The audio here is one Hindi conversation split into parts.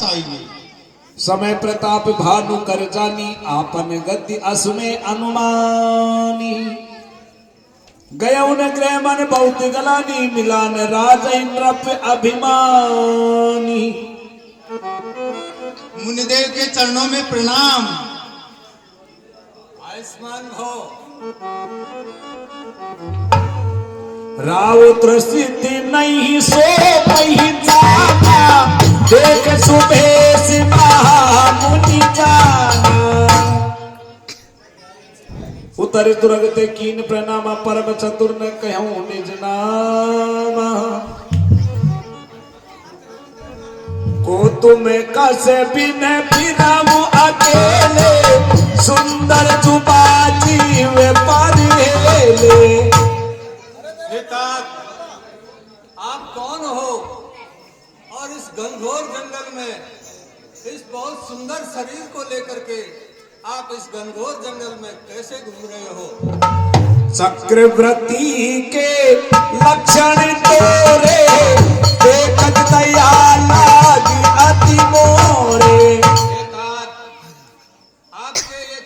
चाहिए। समय प्रताप भानु कर जानी, आपन गति असुमे अनुमानी। गय उन ग्रह मन बहुत गलानी, मिलान राज इंद्र पे अभिमानी। मुनिदेव के चरणों में प्रणाम। आयुष्मान हो। राउत्र सिद्धि नहीं सो पहिचाना, देख सुबेश मुनि जाना। उतर तुरगते कीन प्रणामा, परम चतुर न कहूं निज नामा। को तुम्हें कसे बिन फिराऊं अकेले, सुंदर जुबा जीव परेले। आप कौन हो और इस घनघोर जंगल में इस बहुत सुंदर शरीर को लेकर के आप इस घनघोर जंगल में कैसे घूम रहे हो? चक्रवर्ती के लक्षण तोरे, देखत दया लागी अति मोरे। आपके ये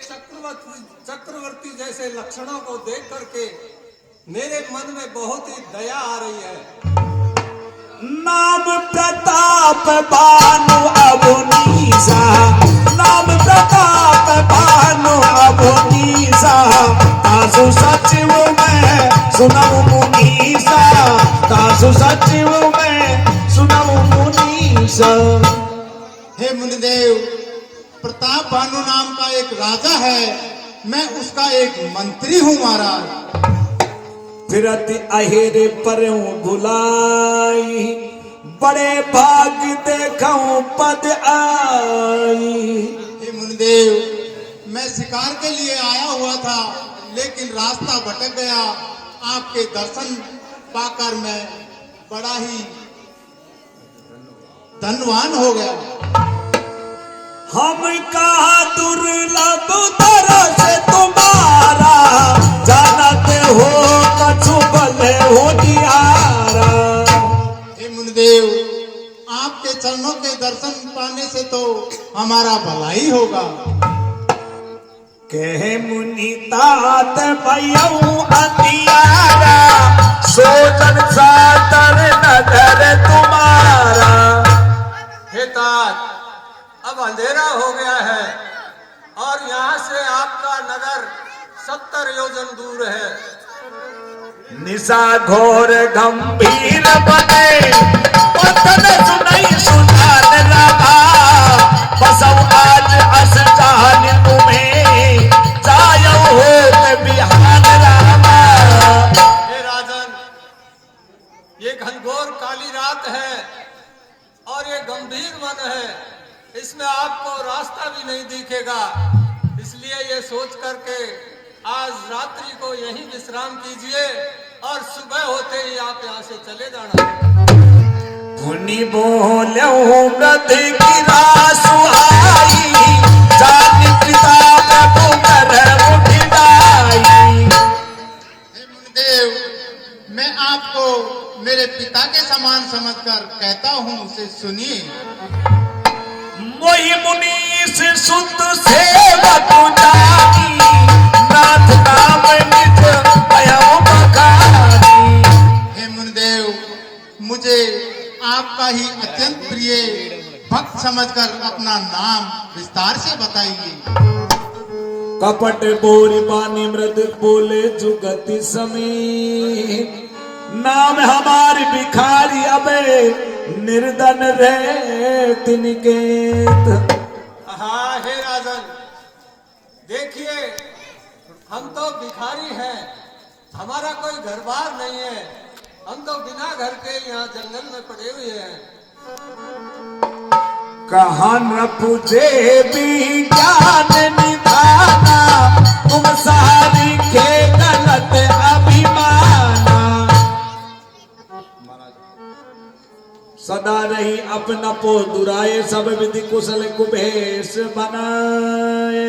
चक्रवर्ती जैसे लक्षणों को देख करके मेरे मन में बहुत ही दया आ रही है। नाम प्रताप भानु अवनीसा, नाम प्रताप भानु अवनीसा। तासु सचिव में सुनऊ मुनीसा, तासु सचिव में सुनऊ मुनीसा। हे मुनिदेव, प्रताप भानु नाम का एक राजा है, मैं उसका एक मंत्री हूँ महाराज। फिरत अहेरे परऊं भुलाई, बड़े भाग देखऊं पद आई। हे मुनिदेव, मैं शिकार के लिए आया हुआ था, लेकिन रास्ता भटक गया। आपके दर्शन पाकर मैं बड़ा ही धनवान हो गया। हम कहा दुर्लभ तरस तुम्हारा, जानते हो कछु भले हो निहारा। हे मुनिदेव, आपके चरणों के दर्शन पाने से तो हमारा भला ही होगा। कहे मुनि तात भयऊ अंधियारा, सोचन सातर नगर तुम्हारा। हे तात, अब अंधेरा हो गया है और यहाँ से आपका नगर 70 योजन दूर है। निशा घोर गंभीर बने, पतन सुनई सुनान रहा। बसव आज अस जान तुम्हें, जायऊ होत बिहान रामा। हे राजन, ये घनघोर काली रात है और ये गंभीर वन है, इसमें आपको रास्ता भी नहीं दिखेगा। इसलिए ये सोच करके आज रात्रि को यहीं विश्राम कीजिए और सुबह होते ही आप यहाँ से चले जाना। मुनि बोल्यो मृत गिरा सुहाई, जान पिता प्रभु कर उठिलाई। हे मुनिदेव, मैं आपको मेरे पिता के समान समझकर कहता हूँ, उसे सुनिए। मोहि मुनीस सुत सेवक जानी, नाथ नाम निज भयउ बखानी। हे मुनिदेव, मुझे आपका ही अत्यंत प्रिय भक्त समझकर अपना नाम विस्तार से बताइए। कपट बोरी बानी मृद बोले जुगति समीप, नाम हमारी भिखारी अबे निर्धन रे तिनकेत। हाँ हे राजन, देखिए हम तो भिखारी हैं, हमारा कोई घर बार नहीं है, हम तो बिना घर के यहाँ जंगल में पड़े हुए हैं। कहा न पूछे भी ज्ञान निधाना, तुम सारी के गलत अभिमाना। सदा रही अपना पो दुराए, सब विधि कुशल कुबेश बनाए।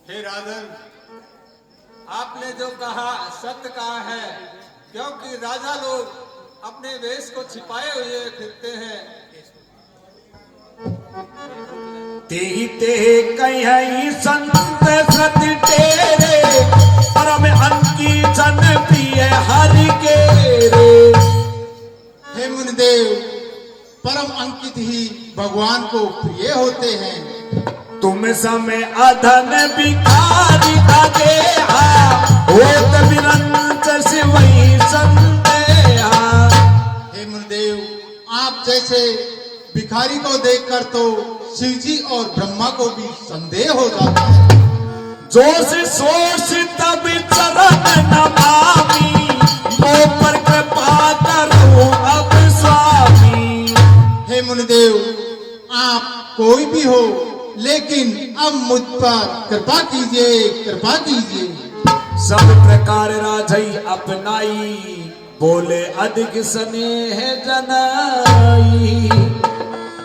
हे राजन, आपने जो कहा सत्य कहा है, क्योंकि राजा लोग अपने वेश को छिपाए हुए फिरते हैं ते कहीं संत सत तेरे परम अंकी जन प्रिय हरि के रे। हे मुनिदेव, परम अंकित ही भगवान को प्रिय होते हैं। तुम समय अधन भिखारी आगे होत विरंच शिवई संदेहा। हे मुनिदेव, आप जैसे भिखारी को देखकर तो शिव जी और ब्रह्मा को भी संदेह हो जाता है। जोश सोश तब चरण नमामि मो पर कृपा करो अब स्वामी। हे मुनिदेव, आप कोई भी हो, लेकिन अब मुझ पर कृपा कीजिए, कृपा कीजिए। सब प्रकार राजई अपनाई बोले अधिक स्नेह जनाई।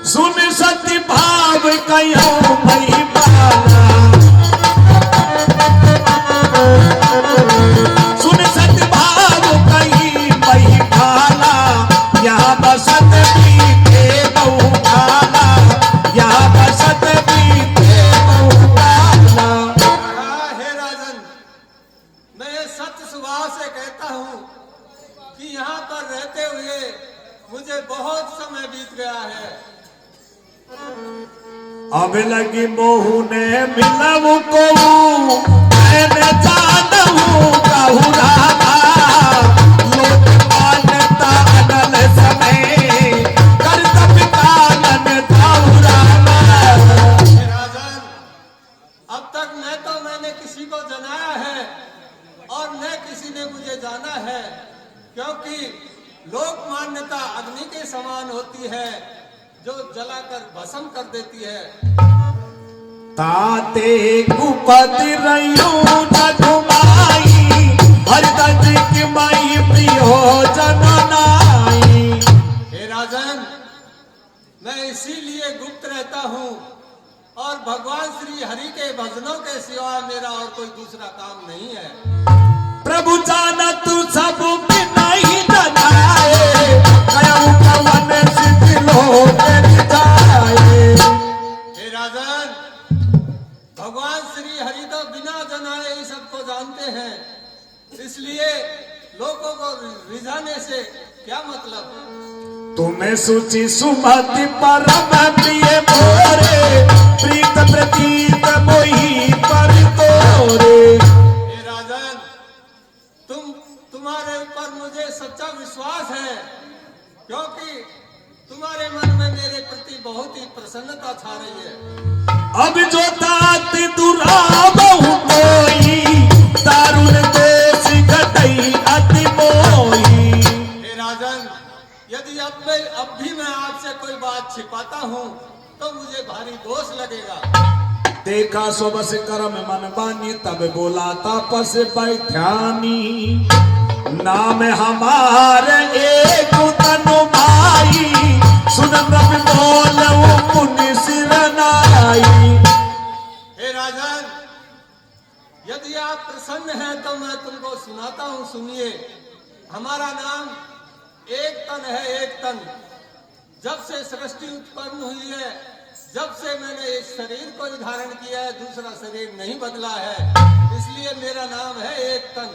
सुन सत्य भाव कयो मई पाला, सुन सत्य भाव कही मई भाला। यहाँ बसत भी थे बहु भाला, यहाँ बसत भी थे बहु भाला। हे राजन, मैं सत्य स्वभाव से कहता हूँ कि यहाँ पर रहते हुए मुझे बहुत समय बीत गया है। अब लगी मोहू ने मिलव को मैंने जानू कहू राधा। लोक मान्यता अनल समय कर्तव्य कालन धाऊ राधा। हे राजन, अब तक न तो मैंने किसी को जनाया है और न किसी ने मुझे जाना है, क्योंकि लोक मान्यता अग्नि के समान होती है जो जलाकर भस्म कर देती है। ताते कुपति रयू न घुमाई हरदर्द की माई प्रियो जननाई। हे राजन, मैं इसीलिए गुप्त रहता हूँ और भगवान श्री हरि के भजनों के सिवा मेरा और कोई दूसरा काम नहीं है। प्रभु जाना तू सब नहीं जनाए कयऊ कवन सिद्ध लोक जाए। हे राजन, भगवान श्री हरि तो बिना जनाए ही सबको जानते हैं, इसलिए लोगों को रिझाने से क्या मतलब। तुम्हें सुचि सुमति परम प्रिय मोरे प्रीत प्रतीत मोही पर तोरे। हे राजन, तुम्हारे ऊपर मुझे सच्चा विश्वास है, क्योंकि तुम्हारे मन में मेरे प्रति बहुत ही प्रसन्नता छा रही है। अब जो तात दुराबहु कोई दारुण देश घटई अति मोही। हे राजन, यदि अब भी मैं आपसे कोई बात छिपाता हूँ तो मुझे भारी दोष लगेगा। देखा सो बस कर्म मन बानी तब बोला तापस बैठानी। नाम हमारे एक तनु भाई सुन रवि बोलऊ पुण्य सिरनाई। हे राजन, यदि आप प्रसन्न हैं तो मैं तुमको सुनाता हूँ, सुनिए। हमारा नाम एक तन है, एक तन। जब से सृष्टि उत्पन्न हुई है, जब से मैंने इस शरीर को धारण किया है, दूसरा शरीर नहीं बदला है, इसलिए मेरा नाम है एक तन।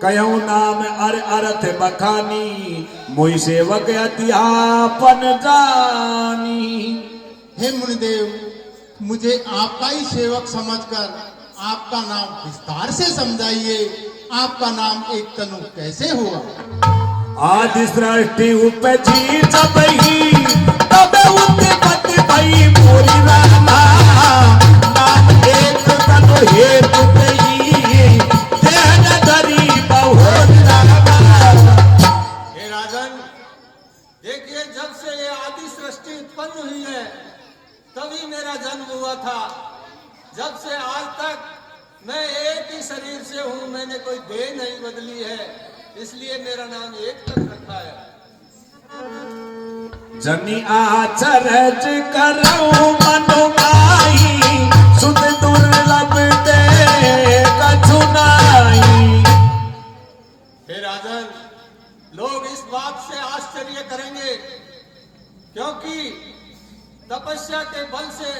कयऊ नाम अर्थ बखानी मोई सेवक अध्यापन जानी। हे मुनिदेव, मुझे आपका ही सेवक समझकर आपका नाम विस्तार से समझाइए। आपका नाम एक तनु कैसे हुआ? आदि सृष्टि उपजी जब ही तब उत्पत्ति भई मोरी रामा। नाम एक तनु हेतु ही देह धरी बहुत रामा। हे राजन, देखिए, जब से ये आदि सृष्टि उत्पन्न हुई है तभी मेरा जन्म हुआ था। जब से आज तक मैं एक ही शरीर से हूँ, मैंने कोई देह नहीं बदली है, इसलिए मेरा नाम एक तन रखा है। जनी आचरज करो मनुमाई सुध दुर्लभ ते कछुनाई। हे राजन, लोग इस बात से आश्चर्य करेंगे, क्योंकि तपस्या के बल से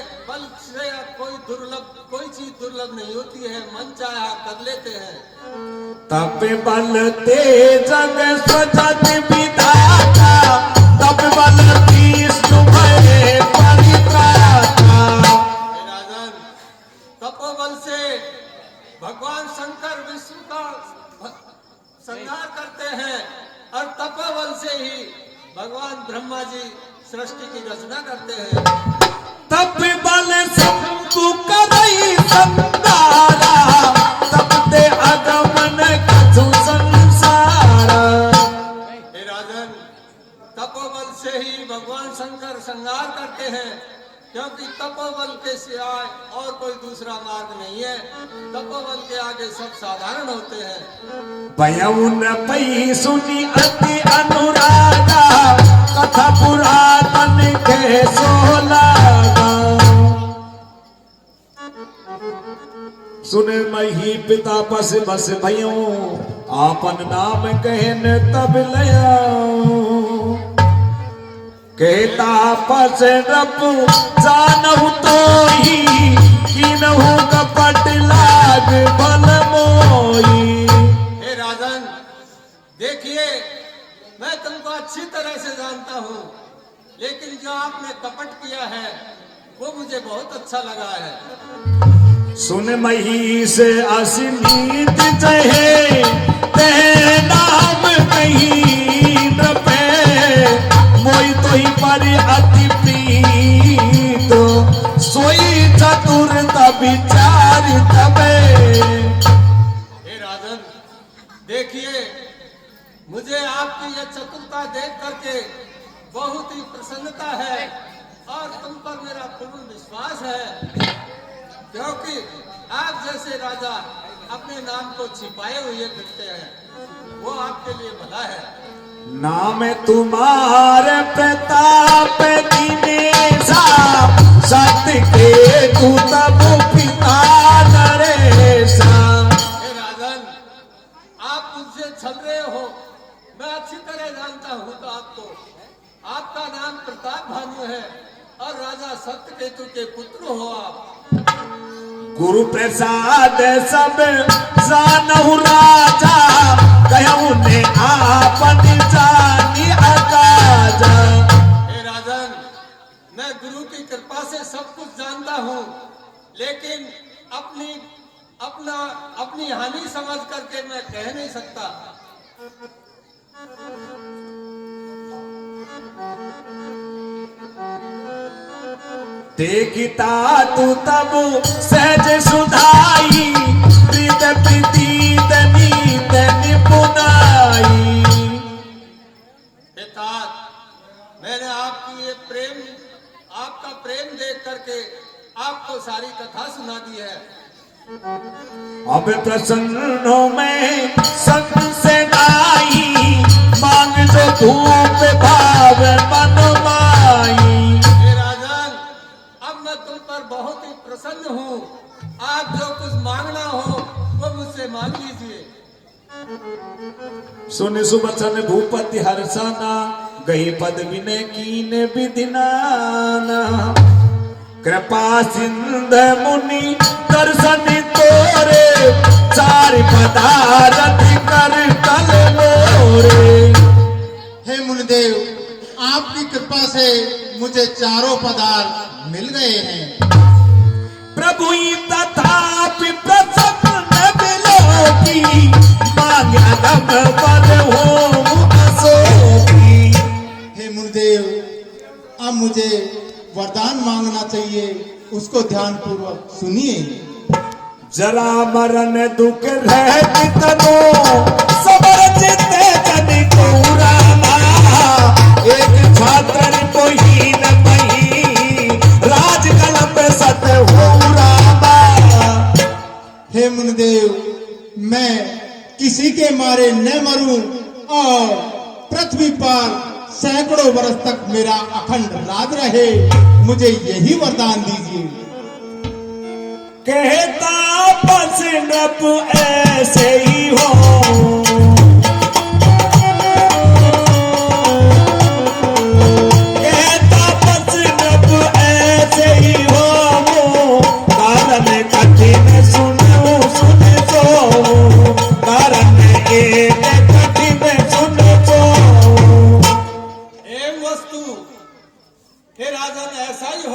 कोई चीज दुर्लभ नहीं होती है, मन चाहा कर लेते हैं। तप बल ते जग सजत विधाता, तप बल विष्णु भय परित्राता। राजन, तपोबल से भगवान शंकर विष्णु का संहार करते हैं और तपोबल से ही भगवान ब्रह्मा जी सृष्टि की रचना करते हैं। तप बल शंभु करई संदारा, तप ते अगमन कछु संसारा। हे राजन, तपोबल से ही भगवान शंकर संहार करते हैं, क्योंकि तपोबल के सिवाय और कोई दूसरा मार्ग नहीं है। तपोबल के आगे सब साधारण होते हैं। पयउन पई सुनी अति अनुरागा, कथा पुरातन के सोलागा। सुन मही पिता बस बस भयो, आपन नाम कहन तब लया। कहता पस रब जानहु तो ही, किनहु कपट लाग बल मोही। हे राजन, देखिए मैं तुमको अच्छी तरह से जानता हूँ, लेकिन जो आपने कपट किया है वो मुझे बहुत अच्छा लगा है। सुन मही से असीमित जहे, ते नाम कहीं नपे। मोई तो ही पर अति प्रीत, सोई चतुर विचार तबे। हे राजन, देखिए मुझे आपकी यह चतुरता देख करके बहुत ही प्रसन्नता है और तुम पर मेरा पूर्ण विश्वास है, क्योंकि आप जैसे राजा अपने नाम को छिपाए हुए फिरते हैं, वो आपके लिए भला है। नाम तुम्हारे प्रताप दिनेशा, सत्य के तू तब पिता नरेशा। हे राजन, आप मुझसे छल रहे हो, मैं अच्छी तरह जानता हूँ तो आपको। आपका नाम प्रताप भानु है और राजा सत्यकेतु के पुत्र हो आप। गुरु प्रसाद सब जानहु राजा, कहूँ ने आपन जानी अकाजा। हे राजन, मैं गुरु की कृपा से सब कुछ जानता हूँ, लेकिन अपनी हानि समझ करके मैं कह नहीं सकता। देखता तू तब सहज सुधाई, प्रीत प्रीत नीत निपुनाई। हे तात, मैंने आपका प्रेम देख करके आपको सारी कथा सुना दी है। अब प्रसन्नों में संग से नाई, मांग जो धूप भाव मन माई। हे राजन, अब मैं तुम पर बहुत ही प्रसन्न हूँ। आप जो कुछ मांगना हो वो मुझसे मांग लीजिए। सुन सुबचन भूपति हर्षाना, गई पद विनय कीन विधिनाना। कृपा सिंध मुनि दर्शन तोरे, चार पदारथ कर कल मोरे। हे मुनिदेव, आपकी कृपा से मुझे चारों पदार्थ मिल गए हैं। प्रभु तथापि प्रसन्न बिलोकी, मांग अगम पर हो असोकी। हे मुनिदेव, अब मुझे वरदान मांगना चाहिए, उसको ध्यान पूर्वक सुनिए। जरा मरण दुख रह तनो, सबर चित्ते जन को रामा। एक छात्र को हीन मही, राज कलप सत हो रामा। हे मुनिदेव, मैं किसी के मारे न मरूं और पृथ्वी पर सैकड़ों वर्ष तक मेरा अखंड राज रहे, मुझे यही वरदान दीजिए। कहता बस नप ऐसे ही हो, कहता बस नप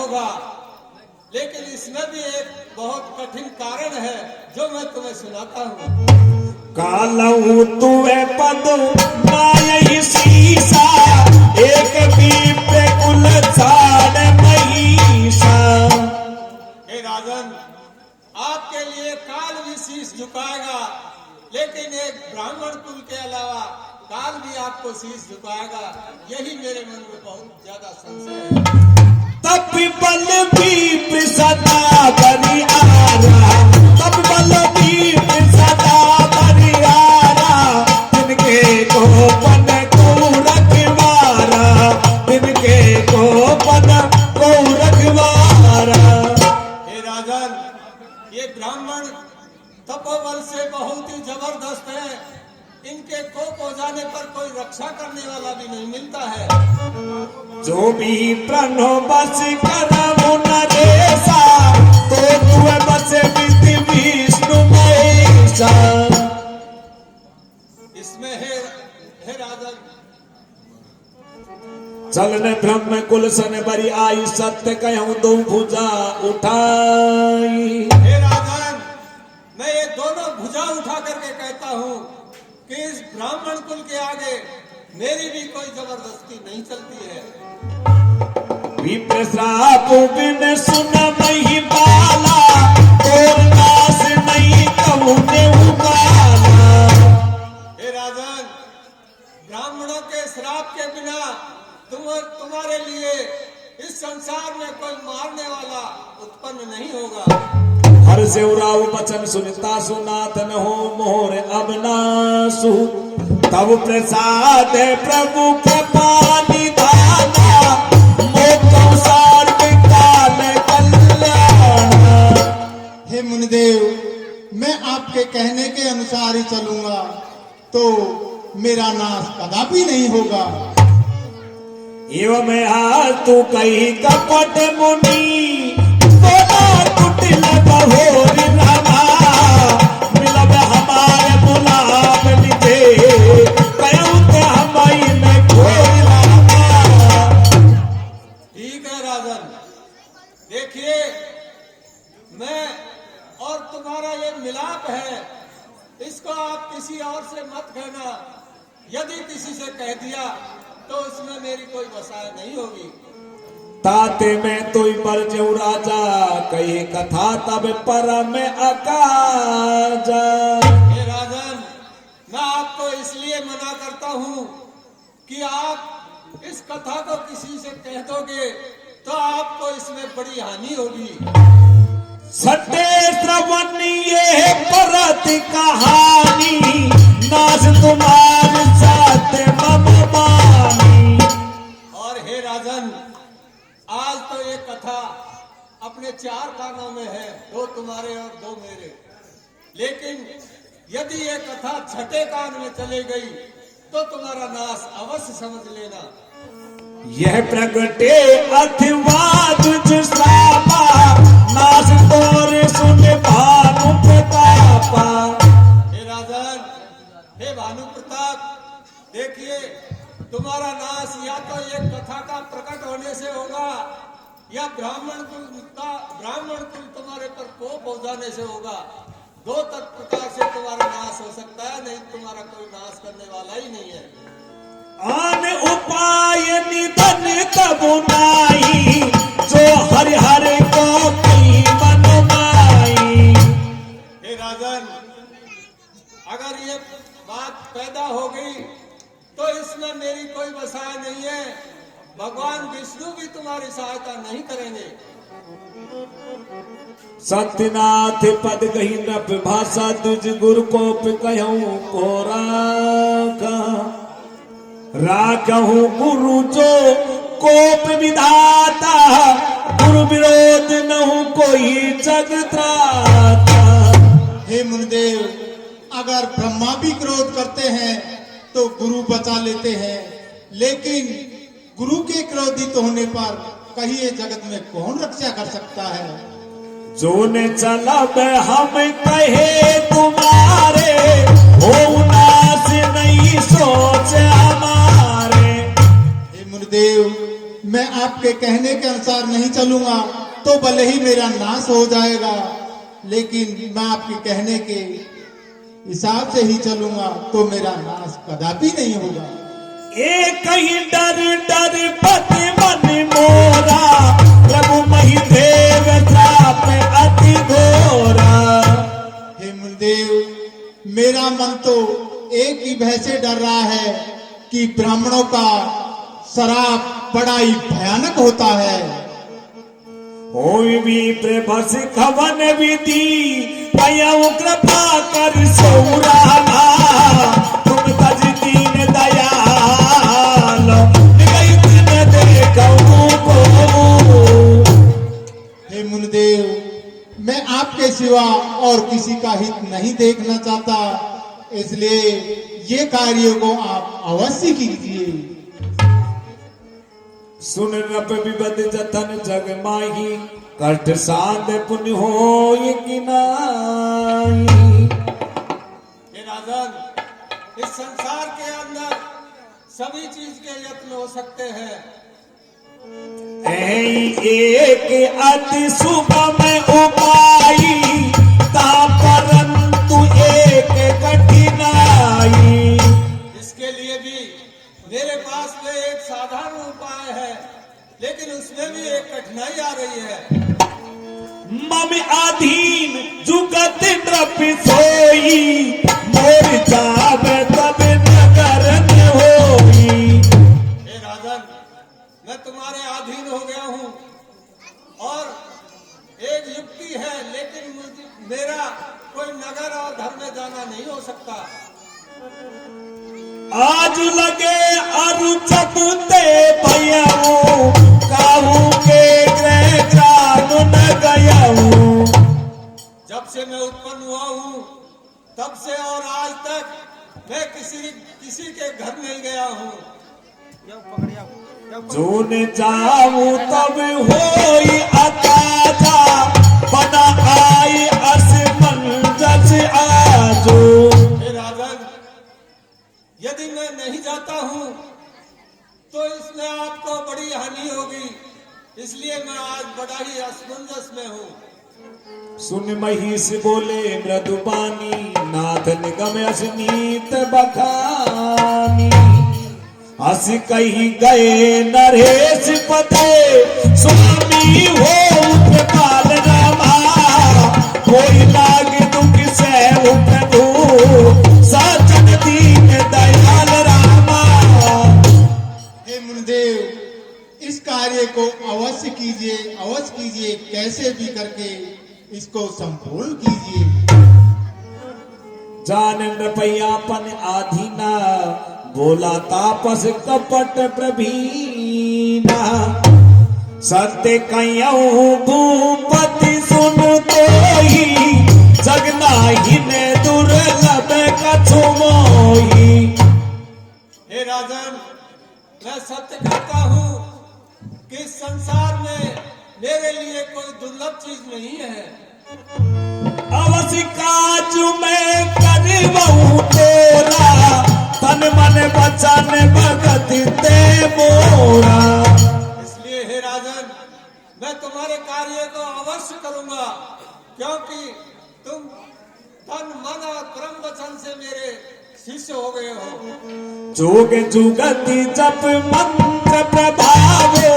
होगा, लेकिन इसमें भी एक बहुत कठिन कारण है जो मैं तुम्हें सुनाता हूँ। कालऊ तुवे पद माय शीसा, एक दीप कुल झाड़ महिषा। हे राजन, आपके लिए काल भी शीश झुकाएगा, लेकिन एक ब्राह्मण कुल के अलावा काल भी आपको शीश झुकाएगा। यही मेरे मन में बहुत ज्यादा संशय है। तब बल भी सदा बरी आरा, तब बल भी सदा बरी आरा, तिनके गोपन को रखवारा, तिनके गोपन को रखवारा। हे राजन, ये ब्राह्मण तपोबल से बहुत ही जबरदस्त है। इनके कोप हो जाने पर कोई रक्षा करने वाला भी नहीं मिलता है। जो भी प्रणो बस करमु नरेशा, तो तुए बस विधि विष्णु महेशा। इसमें हे राजन, चलन ब्रह्म कुल सन बरी आई, सत्य कहूं दो भुजा उठाई। हे राजन, मैं ये दोनों भुजा उठा करके कहता हूँ कि इस ब्राह्मण कुल के आगे मेरी भी कोई जबरदस्ती नहीं चलती है। विप्र श्राप बिन सुन मही बाला, और नास नहीं कहूं ने उकाला। हे राजन, ब्राह्मणों के श्राप के बिना तुम्हारे लिए इस संसार में कोई मारने वाला उत्पन्न नहीं होगा। हर सेवराव बचन सुनता सुनातन हो मोर अबनासु, तब प्रसाद प्रभु कृपा निधाना, मोक्ष सार विकाल कल्याण। हे मुनिदेव, मैं आपके कहने के अनुसार ही चलूंगा तो मेरा नाश कदापि नहीं होगा। एवं आज तू कही कपट मुनि, बोला कुटिल बहोरी रामा, मिलब हमारे बुलाव लिखे, कयूं ते हमाई में खोई रामा। ठीक है राजन, देखिए मैं और तुम्हारा ये मिलाप है, इसको आप किसी और से मत कहना। यदि किसी से कह दिया तो उसमें मेरी कोई वसाय नहीं होगी। ताते में तोई पर जो राजा, कही कथा तब पर में अकाजा। हे राजन, मैं आपको इसलिए मना करता हूँ कि आप इस कथा को किसी से कह दोगे तो आपको इसमें बड़ी हानि होगी। सत्य श्रवण ये परत कहानी, नास तुम्हारे साथ मम मानी। और हे राजन, आज तो ये कथा अपने 4 कानों में है, 2 तुम्हारे और 2 मेरे। लेकिन यदि ये कथा 6ठे कान में चले गई तो तुम्हारा नाश अवश्य समझ लेना। यह प्रगटे अथिवाद श्रापा, नास तोरे सुन भानु प्रतापा। हे राजन, हे भानु प्रताप, देखिए तुम्हारा नाश या तो ये कथा का प्रकट होने से होगा, या ब्राह्मण कुल तुम्हारे पर कोप हो जाने से होगा। 2 प्रकार से तुम्हारा नाश हो सकता है, नहीं तुम्हारा कोई नाश करने वाला ही नहीं है। आन उपाय निधन तब नाई, जो हरि हरि को कही मन माई। हे राजन, अगर ये बात पैदा हो गई तो इसमें मेरी कोई वसाय नहीं है। भगवान विष्णु भी तुम्हारी सहायता नहीं करेंगे। सत्यनाथ पद कही नभ भाषा, तुझ गुरु कोप कहूं को राखहूं गुरु जो कोप विधाता, गुरु विरोध नहु कोई जगत्राता। हे मुनिदेव, अगर ब्रह्मा भी क्रोध करते हैं तो गुरु बचा लेते हैं, लेकिन गुरु के क्रोधित होने पर कहिए जगत में कौन रक्षा कर सकता है। जो ने चलब हम कहे तुम्हारे, हो नाश नहीं सोच हमारे। हे मुनिदेव, मैं आपके कहने के अनुसार नहीं चलूंगा तो भले ही मेरा नाश हो जाएगा, लेकिन मैं आपके कहने के हिसाब से ही चलूंगा तो मेरा नाश कदापि नहीं होगा। एक ही डर डर पति मन मोरा, प्रभु मही देव जाप अति घोरा। हे मुनिदेव, मेरा मन तो एक ही भय से डर रहा है कि ब्राह्मणों का शराप बड़ा ही भयानक होता है। होई भी प्रभस खवन विधि, पयऊ कृपा कर सौरामा। तुम तज दीन दयाल, गई दिन देखऊ को। हे मुनिदेव, मैं आपके सिवा और किसी का हित नहीं देखना चाहता, इसलिए ये कार्य को आप अवश्य कीजिए। सुन नप विबद जतन जग माही, कष्ट सांद पुण्य होय कि नाहि। हे राजन, इस संसार के अंदर सभी चीज के यत्न हो सकते हैं, एक अति सुगम उपाय, ता परंतु एक कठिनाई। इसके लिए भी मेरे पास में एक साधारण उपाय है, लेकिन उसमें भी एक कठिनाई आ रही है। मम अधीन जुगत नृप सोई, मोर जावे तब नगर न होई। हे राजन, मैं तुम्हारे अधीन हो गया हूँ और एक युक्ति है, लेकिन मेरा कोई नगर और धर्म में जाना नहीं हो सकता। आज लगे अरु चकुते भयऊ, काहू के ग्रह जान न गयऊ। जब से मैं उत्पन्न हुआ हूँ तब से और आज तक मैं किसी के घर नहीं गया हूँ। जो न जाऊं तब होई अकाजा, बना आई असमंजस आजो। हे राजन, यदि मैं नहीं जाता हूँ तो इसमें आपको बड़ी हानि होगी, इसलिए मैं आज बड़ा ही असमंजस में हूँ। सुन महिष बोले मृदुबानी, नाथ निगम असनीत बखानी। हस कही गए नरेश पते, स्वामी हो कृपाल रामा। कोई लाग दुख से प्रभु, सचन दीन दयाल रामा। हे मुनिदेव, इस कार्य को अवश्य कीजिए, अवश्य कीजिए, कैसे भी करके इसको संपूर्ण कीजिए। जान नृपयापन आधीना, बोला तापस कपट प्रभीना। सत्य कयऊ भूपति सुन तोही, जगनाहिन दुर्लभ कछु मोही। हे राजन, मैं सत्य कहता हूँ कि इस संसार में मेरे लिए कोई दुर्लभ चीज नहीं है। अवश्य काज में करवहु तोरा, तन मन बचन भगत ते मोरा। इसलिए हे राजन, मैं तुम्हारे कार्य को अवश्य करूंगा, क्योंकि तुम तन मन और परम वचन से मेरे शिष्य हो गए हो। जोग जुगति जप मंत्र प्रभावो,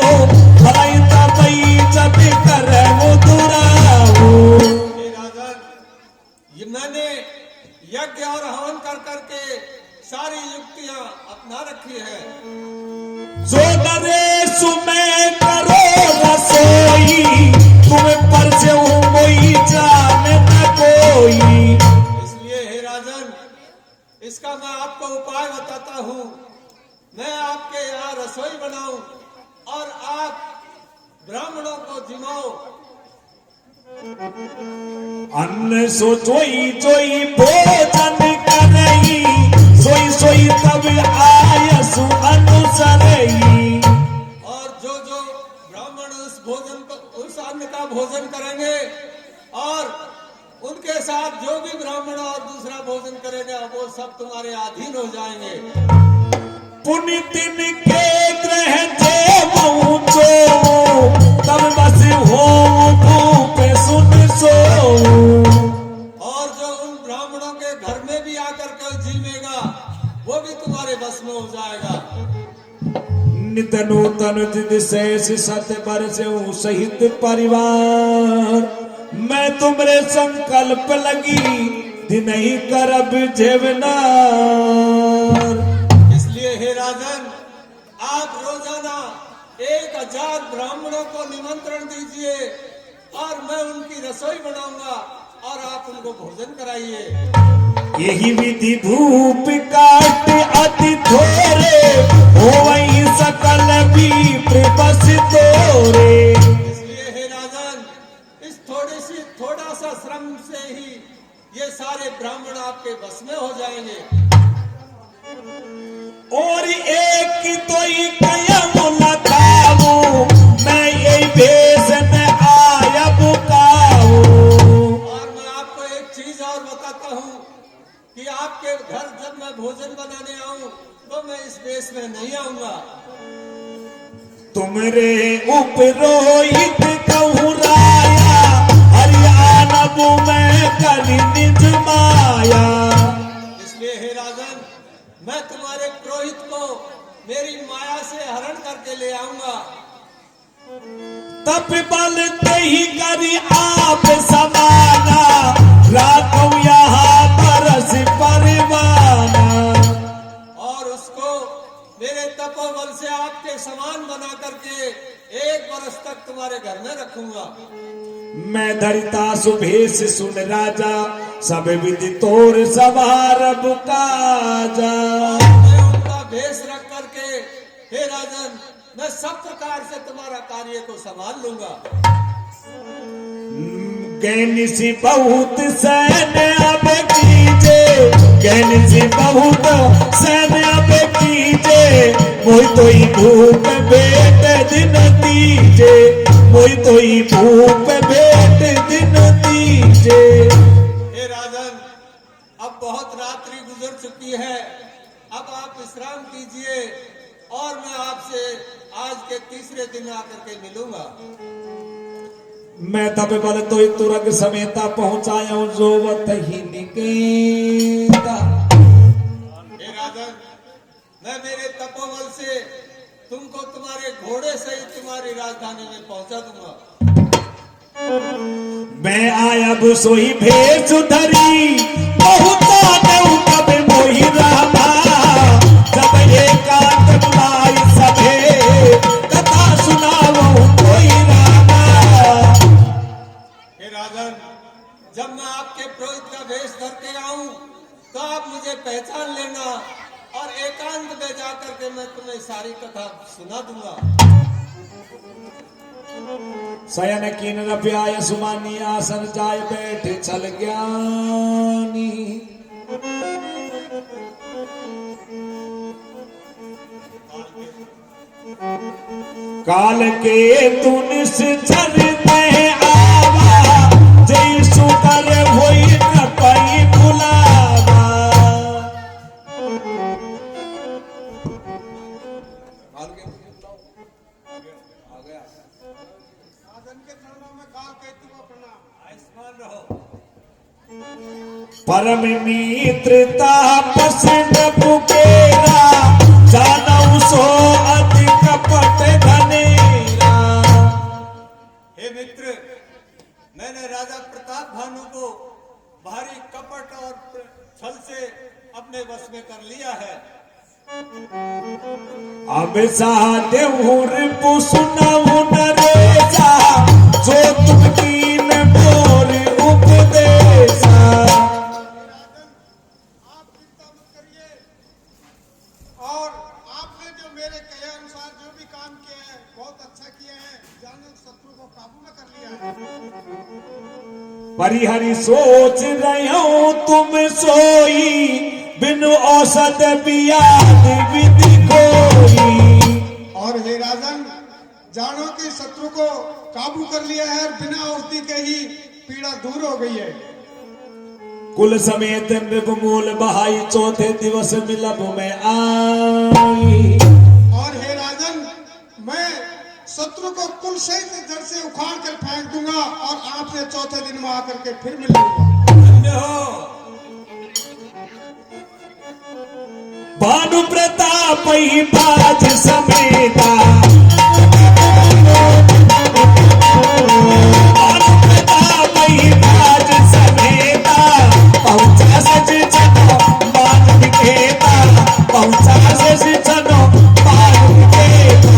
भलाई तबई जप करहु दुरावो। हे राजन, ये मैंने यज्ञ और हवन कर करके सारी युक्तियां अपना रखी है। जो नरेश में करो रसोई, तुम पर से कोई जान न कोई। इसलिए हे राजन, इसका मैं आपको उपाय बताता हूँ। मैं आपके यहाँ रसोई बनाऊं और आप ब्राह्मणों को जिमाओ। अन्न सो जोई जोई भोजन करई, सोई सोई तब आयसु अनुसरई। और जो जो ब्राह्मण उस अन्न का भोजन करेंगे और उनके साथ जो भी ब्राह्मण और दूसरा भोजन करेगा, वो सब तुम्हारे अधीन हो जाएंगे। पुण्य दिन के ग्रह देवहु तनु तनु जिद शेष सत बरसे सहित परिवार मैं तुमरे संकल्प लगी दिन ही करब जेवनार। इसलिए हे राजन, आप रोजाना 1000 ब्राह्मणों को निमंत्रण दीजिए और मैं उनकी रसोई बनाऊंगा और आप उनको भोजन कराइए। यही विधि भूप काट अति थोरे हो वही सकल भी बस तोरे। इसलिए हे राजन, इस थोड़ा सा श्रम से ही ये सारे ब्राह्मण आपके बस में हो जाएंगे। और एक तो ही कयम न खाऊं मैं यही भेष में आया बुकाऊं। और मैं आपको एक चीज और बताता हूँ कि आपके घर जब मैं भोजन बनाने आऊं तो मैं इस वेश में नहीं आऊंगा। तुमरे उपरोहित कहूँ राया हरियाणा में करी निज माया। इसलिए हे राजन, मैं तुम्हारे पुरोहित को मेरी माया से हरण करके ले आऊंगा। तप बल ते ही करी आप समाना राखो यहाँ परस परवाना। और उसको मेरे तपोबल से आपके समान बना करके 1 वर्ष तक तुम्हारे घर में रखूंगा। मैं धरिता सुभेश सुन राजा सब विधि तोर सवारब काजा। मैं उनका भेष रख करके हे राजन, मैं सब प्रकार से तुम्हारा कार्य को संभाल लूंगा। ज्ञानी सी बहुत सैन्य अब कीजे, ज्ञानी सी बहुत सैन्य अब कीजे। मोई तो ही भूप बेट दिन दीजे, मोई तो ही भूप बेट दिन दीजे। हे राजन, अब बहुत रात्रि गुजर चुकी है, अब आप विश्राम कीजिए और मैं आपसे आज के तीसरे दिन आकर के मिलूंगा। मैं तब बल तो ही तुरंग समेता पहुंचाया हूं जोवत ही निकेता। हे राजन, मैं मेरे तपोबल से तुमको तुम्हारे घोड़े सहित तुम्हारी राजधानी में पहुंचा दूंगा। मैं आया सोई भेष धरी बहुता देऊ कब मोहि रामा। जब एकांत बुलाई सभे कथा सुनावो कोई रामा। हे राजन, जब मैं आपके पुरोहित का भेष धर के आऊं तो आप मुझे पहचान लेना और एकांत में जाकर के मैं तुम्हें सारी कथा सुना दूंगा। शयन कीन रप्याय सुमानी आसन जाय बैठे चल ज्ञानी। काल के तुनिस चरते आवा जय सुकर होई न पाई बुलावा। परम मित्रता पसंद पुकेरा जानऊ सो अति कपट धनेरा। हे मित्र, मैंने राजा प्रताप भानु को भारी कपट और छल से अपने वश में कर लिया है। अब साधे पुसुनऊ नरेसा जो तुम कीन मोर उपदेशा। आप चिंता मत करिए और आपने जो मेरे कहे अनुसार जो भी काम किया है बहुत अच्छा किया है। जानो शत्रु को काबू में कर लिया है। परिहरि सोच रहे हो तुम सोई बिन औसत बियाद विधि कोई। और हे राजन, जानो कि शत्रु को काबू कर लिया है, बिना औषधि के ही पीड़ा दूर हो गई है। कुल समेत नृपमूल बहाई चौथे दिवस मिलब में आई। और हे राजन, मैं शत्रु को कुल सहित जड़ से उखाड़ कर फेंक दूंगा और आपसे चौथे दिन में आकर के फिर मिल लूंगा। धन्य हो। भानु प्रताप ही बाज समेता, भानु प्रताप ही बाज समेता, पहुंचा सच चनो मान निकेता, पहुंचा सच चनो मान निकेता।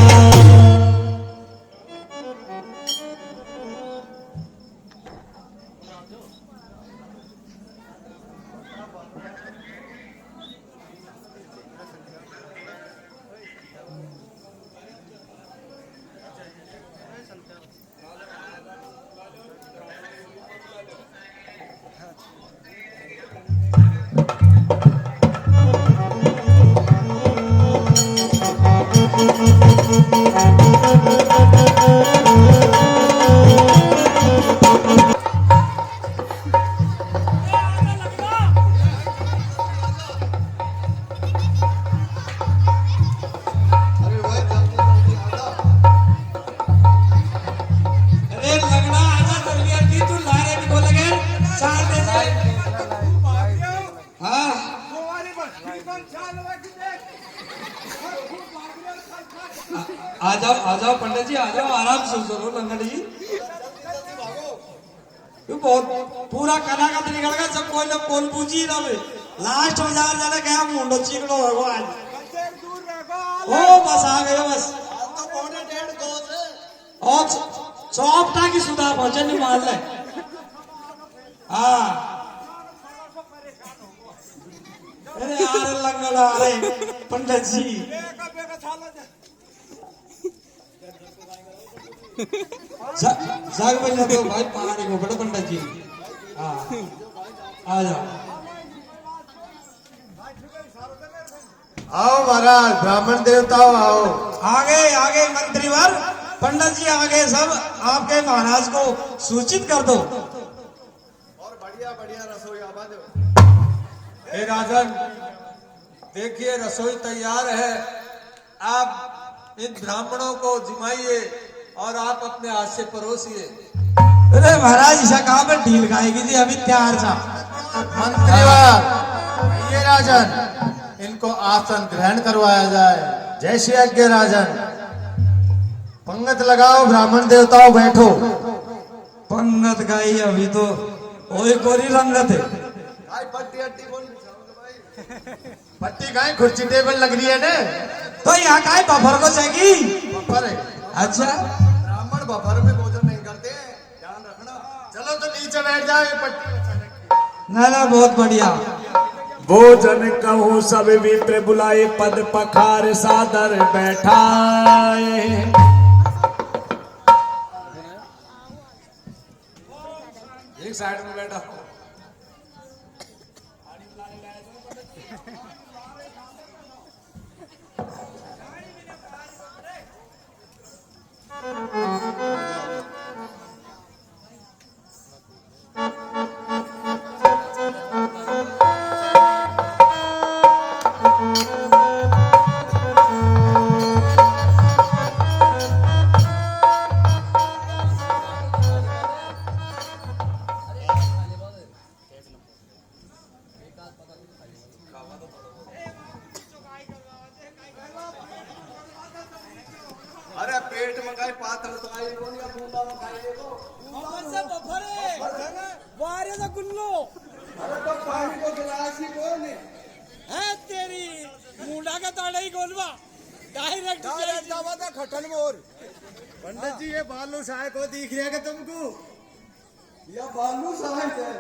आ जाओ पंडित जी, आ जाओ, आराम से चलो लंगड़ जी। बहुत पूरा कला का निकल गया, सब कोई ना बोल पूछी ना बे। लास्ट बाजार जाने गया मुंडो चिकड़ो है वो आज। ओ बस आ गए बस। तो पौने 1.5 2 से और चौपटा की सुधा भजन ही मान ले। हाँ अरे यार लंगड़ा, अरे पंडित जी जाग बजा दो भाई, पहाड़ी को बड़े पंडित जी। हाँ आ जाओ। आओ महाराज, ब्राह्मण देवताओं आओ। आगे आगे मंत्रीवर, पंडित जी आगे, सब आपके महाराज को सूचित कर दो। और बढ़िया बढ़िया रसोई आवा दो। हे राजन, देखिए रसोई तैयार है, आप इन ब्राह्मणों को जिमाइए और आप अपने हाथ से परोसिए। अरे महाराज ईशा कहाँ पर ढील खाएगी थी, अभी तैयार था। मंत्रीवर, ये राजन, इनको आसन ग्रहण करवाया जाए। जय श्री यज्ञ राजन। पंगत लगाओ, ब्राह्मण देवताओं बैठो। पंगत गाई अभी तो वही कोरी रंगत है। पट्टी पट्टी गाय, कुर्सी टेबल लग रही है ना, तो यहाँ का बफर को चाहिए। बफर है। अच्छा, ब्राह्मण बफर में भोजन नहीं करते, ध्यान रखना। चलो तो नीचे बैठ जाओ, ये पट्टी। ना ना बहुत बढ़िया। भोजन कहूँ सब विप्र बुलाए, पद पखार सादर बैठाए। एक साइड में बैठा। अरे पेट में गाय पात्र तो आई कौन या बूंदा में खाई देखो। कौन सा बफर है? वारे दा गुल्लो अरे तो पानी को गिलास ही कौन है तेरी मुंडा का ताड़ा ही गोलवा डायरेक्ट दवा था खटन मोर। पंडित जी, ये बालू साहे को दिख रहा है तुमको? यह बालू साहे है।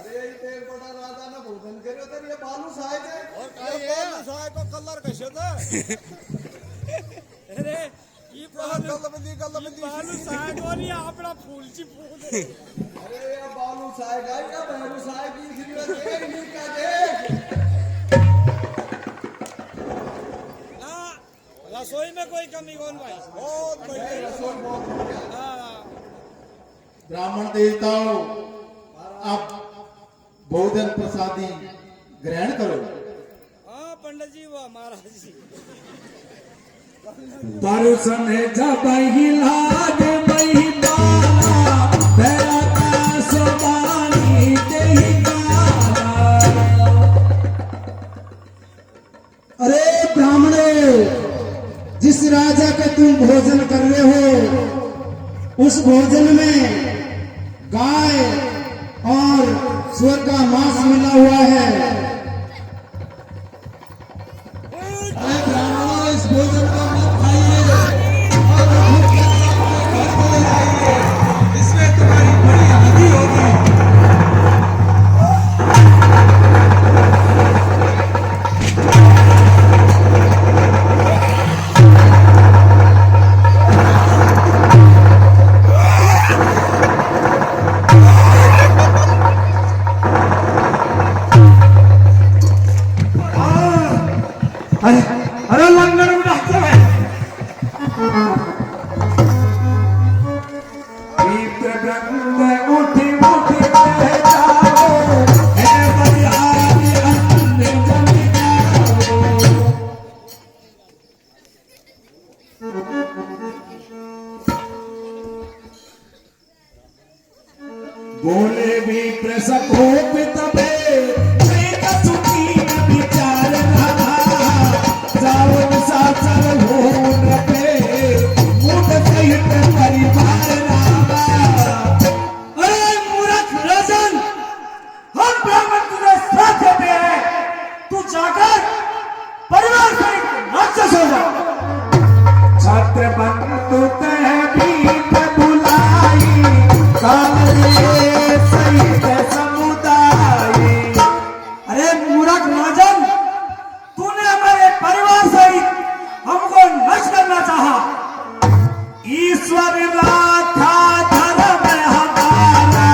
अरे ये एक बड़ा राजा ने भोजन करे तो ये बालू साहे है। और ये बालू साहे को कलर कैसे था? अरे ये बालू साग और ये आपड़ा फूल ची फूल है। अरे ये बालू साहे का या बहरू साहे की खिदमत है, नहीं का देख। ना रसोई में कोई कमी कौन भाई? बहुत बढ़िया रसोई बहुत। हाँ ब्राह्मण देवताओं, आप भोजन प्रसादी ग्रहण करो। हाँ पंडित जी, वाह महाराज जी। परुसन जब हिलाद महिमाला, तेरा का सवानी देही काला। राजा का तुम भोजन कर रहे हो, उस भोजन में गाय और सुअर का मांस मिला हुआ है। अरे ब्राह्मणों, इस भोजन को मत खाइए और भूख लगने पर घर चले जाइए, इसमें तुम्हारी बड़ी हानि होगी। अरे लंगर उड़ाते हैं। पीते ब्रह्म उठी उठी कह जाओ, हे बलिहारी अन्य जन जाओ। बोले भी प्रसकोप तबे विचार जाओ साचर हो रखे मूड सहित परिवार रामा। अरे मूर्ख राजन, हम ब्राह्मण तुझे साथ देते हैं, तू जाकर परिवार सहित राक्षस हो जा। छात्र बंधु तह भीत बुलाई, काले सहित समुदाय। अरे मूर्ख राजन, तूने हमारे परिवार सहित हमको नष्ट करना चाहा। ईश्वर राखा धर्म हमारा,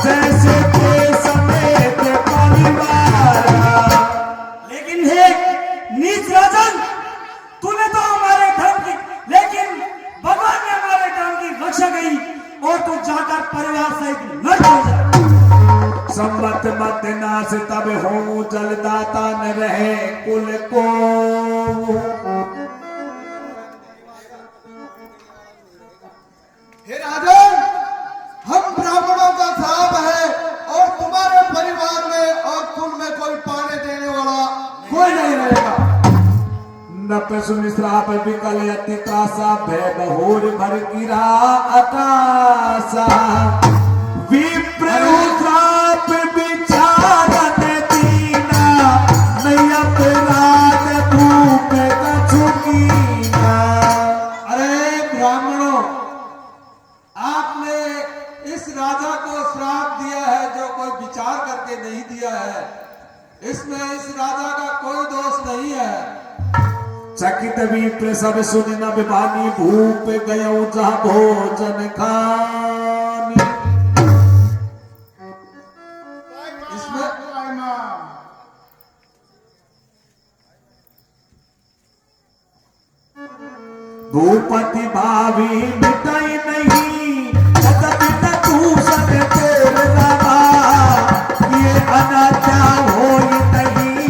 जैसे के समेत परिवार। लेकिन हे नीच राजन, तूने तो हमारे धर्म की, लेकिन भगवान ने हमारे धर्म की रक्षा की और तू जाकर परिवार सहित नष्ट हो जा। सम्मत मत नाश तब हो, जलदाता न रहे कुल को। हे राजन, हम ब्राह्मणों का श्राप है और तुम्हारे परिवार में और कुल में कोई पाने देने वाला कोई नहीं रहेगा। नप सुन श्राप विकल अति त्रासा, भय बहोर भर गिरा आकाशा। विप्र श्राप विचारन दीना, नहीं अपराध भूप कछु कीना। अरे ब्राह्मणों, आपने इस राजा को श्राप दिया है जो कोई विचार करके नहीं दिया है। इसमें इस राजा का कोई दोष नहीं है। चकित विप्र सब सुन न विभानी, भूप गयो जहाँ भोजन खानी। भूपति भावी मिटाई नहीं, तदपि न दूषण तोर रामा। ये अनाचा होई नहीं,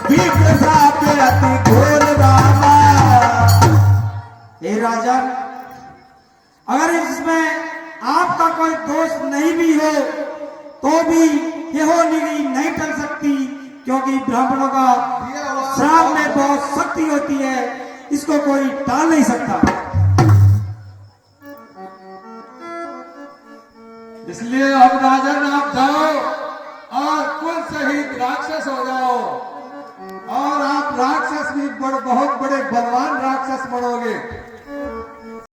विप्र श्राप अति घोर रामा। हे राजन, अगर इसमें आपका कोई दोष नहीं भी हो तो भी यह निगरी नहीं टल सकती, क्योंकि ब्राह्मणों का श्राप में बहुत शक्ति होती है, इसको कोई टाल नहीं सकता। इसलिए अब राजन आप जाओ और कुल सहित राक्षस हो जाओ, और आप राक्षस भी बहुत बड़े बलवान राक्षस बनोगे।